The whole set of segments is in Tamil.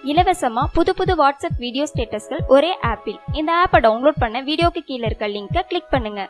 இலவசமா புது வாட்ஸ்அப் வீடியோ ஸ்டேட்டஸ்கள் ஒரே ஆப்பில். இந்த ஆப்பை டவுன்லோட் பண்ண வீடியோக்கு கீழே இருக்க லிங்கை கிளிக் பண்ணுங்க.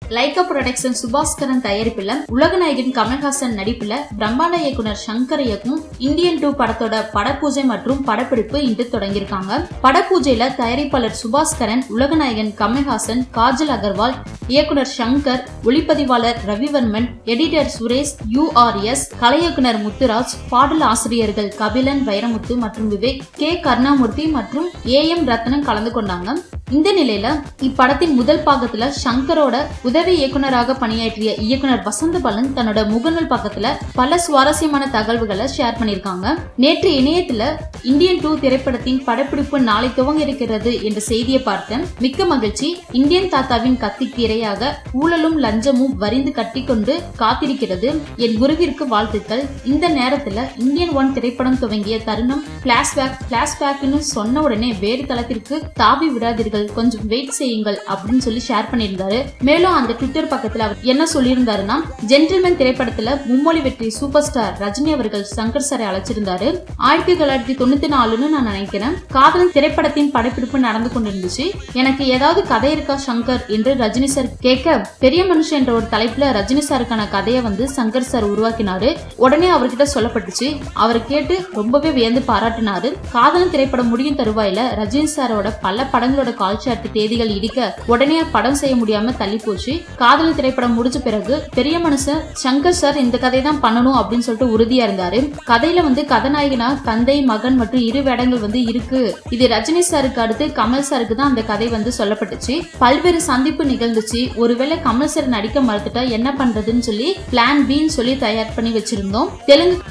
லைகா புரொடக்ஷன் சுபாஸ்கரன் தயாரிப்புல உலகநாயகன் கமல்ஹாசன் நடிப்புல பிரம்மாண்ட இயக்குனர் சங்கர் இயக்கும் இந்தியன் 2 படத்தோட படப்பூஜை மற்றும் படப்பிடிப்பு இன்று தொடங்கியிருக்காங்க. படப்பூஜையில தயாரிப்பாளர் சுபாஸ்கரன், உலகநாயகன் கமல்ஹாசன், காஜல் அகர்வால், இயக்குனர் சங்கர், ஒளிப்பதிவாளர் ரவிவர்மன், எடிட்டர் சுரேஷ், URS, கலை இயக்குனர் முத்துராஜ், பாடல் ஆசிரியர்கள் கபிலன், வைரமுத்து மற்றும் விவேக், கே கருணாமூர்த்தி மற்றும் AM ரத்னம் கலந்து கொண்டாங்க. இந்த நிலையில இப்படத்தின் முதல் பாகத்துல சங்கரோட உதவி இயக்குனராக பணியாற்றிய இயக்குனர் வசந்த பாலன் தன்னோட முகநூல் பக்கத்துல பல சுவாரஸ்யமான தகவல்களை ஷேர் பண்ணிருக்காங்க. நேற்று இணையத்துல இந்தியன் 2 திரைப்படத்தின் படப்பிடிப்பு நாளை துவங்க இருக்கிறது என்ற செய்தியை பார்த்தேன். மிக்க மகிழ்ச்சி. இந்தியன் தாத்தாவின் கத்திக்கு இரையாக ஊழலும் லஞ்சமும் வரிந்து கட்டிக்கொண்டு காத்திருக்கிறது. என் குருவிற்கு வாழ்த்துக்கள். இந்த நேரத்துல இந்தியன் 1 திரைப்படம் துவங்கிய தருணம் பிளாஷ்பேக்னு சொன்ன உடனே வேறு தளத்திற்கு தாவி விடாதீர்கள், கொஞ்சம் வெயிட் செய்யுங்கள் அப்படின்னு சொல்லி ஷேர் பண்ணியிருந்தாரு. மேலும் அந்த ட்விட்டர் பக்கத்துல அவர் என்ன சொல்லியிருந்தாருன்னா, ஜென்டில்மேன் திரைப்படத்துல மும்மொழி வெற்றி சூப்பர் ஸ்டார் ரஜினி அவர்கள் சங்கர் சாரை அழைச்சிருந்தாரு. 1994ன்னு நான் நினைக்கிறேன். காதலன் திரைப்படத்தின் படப்பிடிப்பு நடந்து கொண்டிருந்துச்சு. எனக்கு ஏதாவது கதை இருக்கா சங்கர் என்று ரஜினி சார் கேட்க, பெரிய மனுஷன் என்ற ஒரு தலைப்புல ரஜினி சாருக்கான கதையை சங்கர் சார் உருவாக்கினாரு. உடனே அவர்கிட்ட சொல்லப்பட்டுச்சு. அவர் கேட்டு ரொம்பவே வியந்து பாராட்டினாரு. காதலன் திரைப்படம் முடியும் தருவாயில ரஜினி சாரோட பல படங்களோட கால்ஷாட் தேதிகள் இடிக்க உடனே படம் செய்ய முடியாம தள்ளி போச்சு. காதல் திரைப்படம் முடிஞ்ச பிறகு பெரிய மனுஷன் சங்கர் சார் இந்த கதை தான் பண்ணணும் அப்படின்னு சொல்லிட்டு உறுதியா இருந்தாரு. கதையில கதாநாயகனா தந்தை, மகன் மற்றும் இரு வேடங்கள் இருக்கு. இது ரஜினி சாருக்கு அடுத்து கமல் சாருக்கு தான் அந்த கதை சொல்லப்பட்டுச்சு. பல்வேறு சந்திப்பு நிகழ்ந்துச்சு. ஒருவேளை கமல் சார் நடிக்க மறுத்துட்டா என்ன பண்றதுன்னு சொல்லி பிளான் பின்னு சொல்லி தயார் பண்ணி வச்சிருந்தோம்.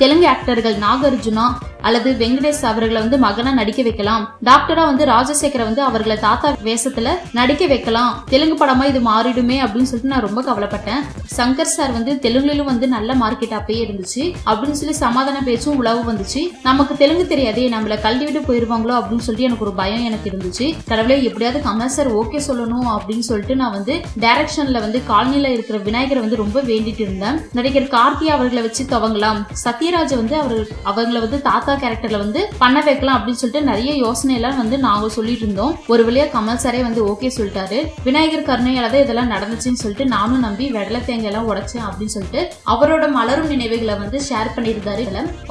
தெலுங்கு ஆக்டர்கள் நாகார்ஜுனா அல்லது வெங்கடேஷ் அவர்களை மகனா நடிக்க வைக்கலாம். டாக்டரா ராஜசேகர அவர்களை தாத்தா வேஷத்துல நடிக்க வைக்கலாம். தெலுங்கு படமா இது மாறிடுமே அப்படின்னு சொல்லிட்டு நான் ரொம்ப கவலைப்பட்டேன். சங்கர் சார் தெலுங்குலும் நல்ல மார்க்கெட் அப்பயே இருந்துச்சு அப்படின்னு சொல்லி சமாதான பேச்சும் உழவு வந்துச்சு. நமக்கு தெலுங்கு தெரியாதே, நம்மள கல்வி விட்டு போயிருவாங்களோ அப்படின்னு சொல்லிட்டு எனக்கு ஒரு பயம் எனக்கு இருந்துச்சு. கடவுளே எப்படியாவது கமல் சார் ஓகே சொல்லணும் அப்படின்னு சொல்லிட்டு நான் டைரக்ஷன்ல காலனில இருக்கிற விநாயகரை ரொம்ப வேண்டிட்டு இருந்தேன். நடிகர் கார்த்தியா அவர்களை வச்சு துவங்கலாம், சத்யராஜ் அவங்களை தாத்தா கேரக்டர்ல பண்ண வைக்கலாம் அப்படின்னு சொல்லிட்டு நிறைய யோசனை எல்லாம் நாங்க சொல்லிட்டு இருந்தோம். ஒரு வழியா கமல் சாரே ஓகே சொல்லிட்டாரு. விநாயகர் கருணையால தான் இதெல்லாம் நடந்துச்சுன்னு சொல்லிட்டு நானும் நம்பி வெடலை தேங்காய் எல்லாம் உடைச்சேன் அப்படின்னு சொல்லிட்டு அவரோட மலரும் நினைவுகளை ஷேர் பண்ணியிருந்தாரு.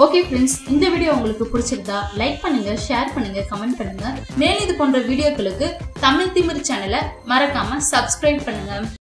ஓகே ஃப்ரெண்ட்ஸ், இந்த வீடியோ உங்களுக்கு பிடிச்சிருந்தா லைக் பண்ணுங்க, ஷேர் பண்ணுங்க, கமெண்ட் பண்ணுங்க. மேலும் இது போன்ற வீடியோக்களுக்கு தமிழ் திமிர் சேனலை மறக்காம சப்ஸ்கிரைப் பண்ணுங்க.